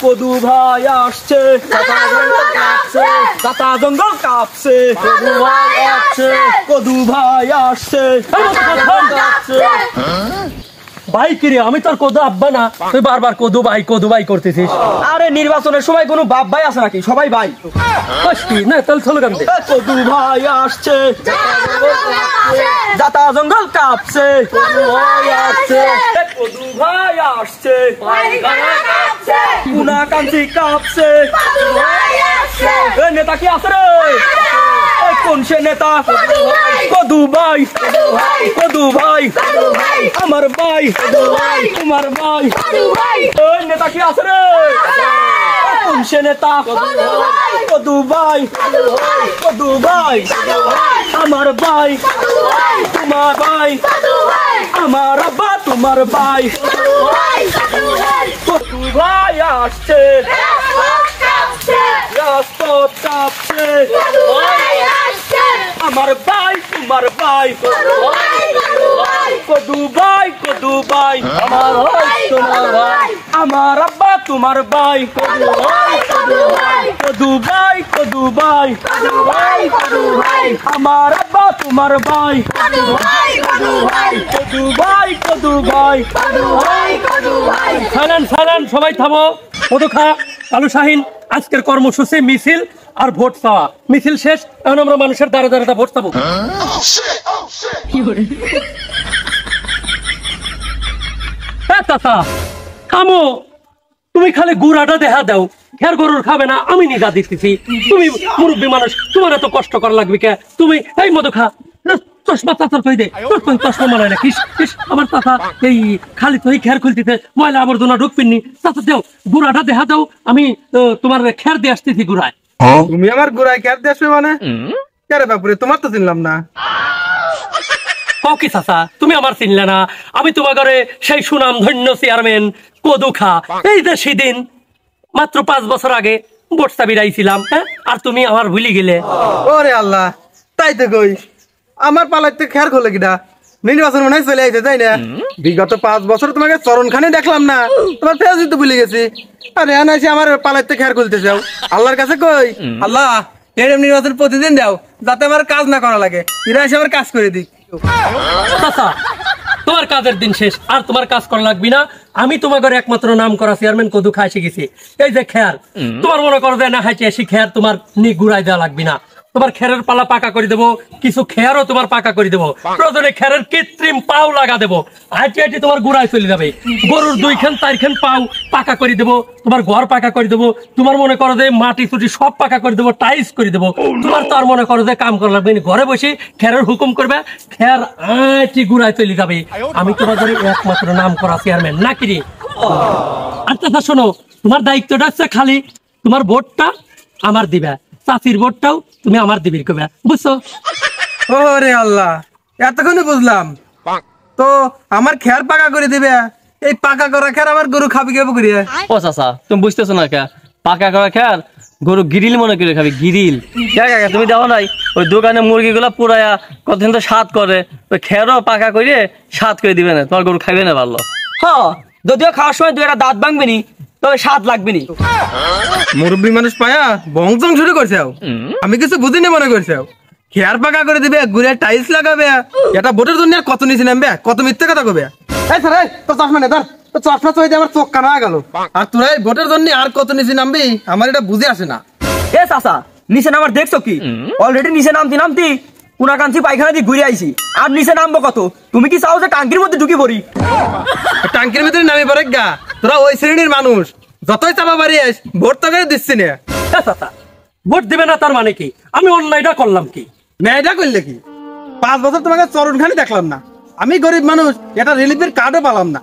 কদু ভাই আসছে, দাতা জঙ্গল কাঁপছে, কদু ভাই আসছে, কদু ভাই আসছে। ভাই কিরে, আমি তোর কদু আব্বা না, তুই বারবার কদু ভাই করতেছিস। আরে নির্বাচনের সময় কোনো বাপ ভাই আছে নাকি? সবাই ভাই। না তাহলে চলো কেন? কদু ভাই আসছে, দাতা জঙ্গল কাঁপছে, কদু ভাই আসছে, কদু ভাই আসছে, কুনা কাঞ্চি কাঁপছে। নেতা কি আছে রে? কোন সে নেতা? কদু ভাই, কদু ভাই, আমার ভাই, তোমার ভাই। ওই নেতা কি আছে রে? কোন সে নেতা? কদু ভাই, কদু ভাই, আমার ভাই, তোমার ভাই, আমার আব্বা তোমার ভাই। কদু ভাই আসছে, রাজপথ কাঁপছে, আমার ভাই তোমার ভাই। কদু ভাই, কদু ভাই, আমার ভাই তোমার ভাই, আমার আব্বা তোমার ভাই। কদু ভাই, কদু ভাই, কদু ভাই, কদু ভাই, আমার আব্বা তোমার ভাই। কদু ভাই, কদু ভাই, কদু ভাই, কদু ভাই, কদু ভাই। সাইলেন্ট, সবাই থামো। কদু খা, আলু শাহিন, আজকের কর্মসূচি মিছিল আর ভোট চাওয়া। মিছিল শেষ, এখন আমরা মানুষের দ্বারা দ্বারা ভোট চাবো। থামো, তুমি খালি গুড়াটা দেখা দাও, খের গরুর খাবে না, আমি নিজা দিতেছি। তুমি মুরব্বী মানুষ, তোমার এত কষ্ট করা লাগবে কে? তুমি এই মধু খা, চশমা চাচার কই দে, চশমা মানায় না। আমার চাচা এই খালি তো এই খের খুলতেছে, ময়লা আবর্জনা ঢুকপিনি। চাচা দেও, গুড়াটা দেখা দাও, আমি তোমার খের দিয়ে আসতেছি গুড়ায়। তুমি আমার গুড়ায় খের দিয়ে আসবে মানে? কে বাপুরে, তোমার তো চিনলাম না। কি চাচা, তুমি আমার চিনলে না? আমি তোমার ঘরে সেই সুনাম ধন্য চেয়ারম্যান কদু খা। এই যে সেদিন মাত্র 5 বছর আগে ভোট চাবিরাইছিলাম, আর তুমি আমার ভুলি গেলে। ওরে আল্লাহ, তাই তো কই, আমার পালাইতে খেয়ার খোলে কিনা? নির্বাচন মনে হয় চলে আইছে, তাই না? বিগত 5 বছর তোমাকে চরণখানে দেখলাম না, তোমার ফেস দিতে ভুলে গেছি। আরে এসে আমার পালাইতে খেয়ার খুলতে যাও। আল্লাহর কাছে কই, আল্লাহ এরম নির্বাচন প্রতিদিন দাও, যাতে আমার কাজ না করা লাগে, এরা এসে আমার কাজ করে দিক। চাচা, তোমার কাজের দিন শেষ, আর তোমার কাজ করা লাগবি না। আমি তোমার ঘরে একমাত্র নাম করা চেয়ারম্যান কদু খা এসে গেছি। এই যে খেয়ার, তোমার মনে করো যে না খাইছে এসে খেয়ার তোমার নি গুড়াই দেওয়া লাগবি না। তোমার খেরের পালা পাকা করে দেবো, কিছু খেয়ারও তোমার পাকা করে দেবো। প্রয়োজনে খেরের কৃত্রিম পাও লাগা দেবো, হাঁটি তোমার গুড়ায় চলে যাবে। গরুর 2-4 পাও পাকা করে দেবো, তোমার ঘর পাকা করে দেবো। তোমার মনে করো যে মাটি চুটি সব পাকা করে দেবো, টাইলস করে দেবো। তোমার তো আর মনে করো যে কাম করা লাগবে, ঘরে বসে খেরের হুকুম করবে, খের আঁটি গুড়ায় চলে যাবে। আমি তোমার ঘরে একমাত্র নাম করা চেয়ারম্যান নাকি রে? আচ্ছা শোনো, তোমার দায়িত্বটা হচ্ছে খালি তোমার ভোটটা আমার দিবে, চাচির ভোটটাও তুমি আমার দিবির কবে, বুঝছো? ওরে আল্লাহ, এতক্ষণে বুঝলাম। তো আমার খেয়ার পাকা করে দিবে, এই পাকা করা খেয়ার আমার গরু খাবি কেবো করিয়া? ও চাচা, তুমি বুঝতেছো না কে? পাকা করা খেয়ার গরু গিরিল মনে করে খাবি, গিরিল। তুমি দেখো নাই ওই দোকানে মুরগি গুলা পুরাইয়া কতদিন তো স্বাদ করে, ওই খেয়ারও পাকা করে স্বাদ করে দিবে না, তোমার গরু খাইবে না ভালো। হ্যাঁ, যদিও খাওয়ার সময় 2টা দাঁত ভাঙবে নি, তবে স্বাদ লাগবে নি। মুরব্বী মানুষ পায়া বংশং শুরু করছে, আমি কিছু বুঝিনি মনে করছে। খেয়ার পাকা করে দিবে, গুড়ে টাইলস লাগাবে, এটা ভোটের জন্য কত নিচে নামবে, কত মিথ্যে কথা কবে। তো চশমা নে, তো চশমা চলে আমার চোখ কানা হয়ে গেল। আর তোরা ভোটের জন্য আর কত নিচে নামবি, আমার এটা বুঝে আসে না। এ চাচা, নিচে নামার দেখছো কি? অলরেডি নিচে নামতি কুনাকাঞ্চি পায়খানা দিয়ে ঘুরে আইছি, আর নিচে নামবো কত? তুমি কি চাও যে টাঙ্কির মধ্যে ঢুকি পড়ি? টাঙ্কির ভিতরে নামি পড়ে গা, তোরা ওই শ্রেণীর মানুষ, যতই চাপা বাড়ি আস ভোট তো করে দিচ্ছি না। চাচা, ভোট দিবে না তার মানে কি? আমি অন্যায়টা করলাম কি? মেয়েটা করলে কি? 5 বছর তোমাকে চরণখানি দেখলাম না, আমি গরিব মানুষ, এটা রিলিফের কার্ডও পালাম না,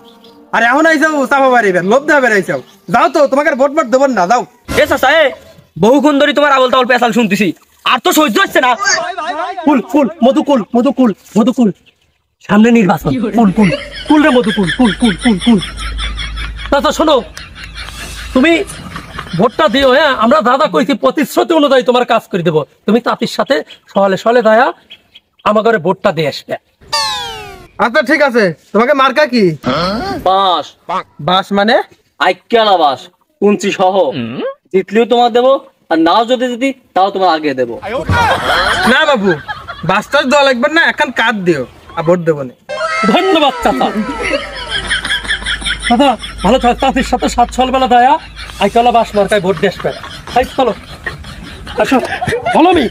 আর এখন আইসাও চাপা বাড়িবে, লোভ দেওয়া বেড়াইছাও। যাও তো, তোমাকে ভোট দেবো না, যাও। এ চাচা, বহুক্ষণ ধরে তোমার আবল তাবল পেশাল শুনতেছি, আর তো সহ্য হচ্ছে না। মধুকুল, সামনে নির্বাচন, কুল রে মধুকুল, কুল। চাচা শোনো, তুমি ভোটটা দিও, হ্যাঁ? আমরা দাদা কইছি প্রতিশ্রুতি অনুযায়ী তোমার কাজ করে দেবো। তুমি তাঁতির সাথে সলে দয়া আমার ঘরে ভোটটা দিয়ে আসবে। আচ্ছা ঠিক আছে, তোমাকে মার্কা কি? বাঁশ। বাঁশ মানে? আইক্যালা বাঁশ। কুঞ্চি সহ জিতলেও তোমার দেবো, আর নাও যদি জিতি তাও তোমার আগে দেবো। না বাবু, বাস্টার দেওয়া লাগবে না, এখন কার্ড দিও আর ভোট দেবো না। ধন্যবাদ চাচা। দাদা ভালো থাক, চাচির সাথে 7 সকালবেলা দয়া আইতলা বাস মার্কায় ভোট দেশ করে। তাই চলো আসো, বলো মি।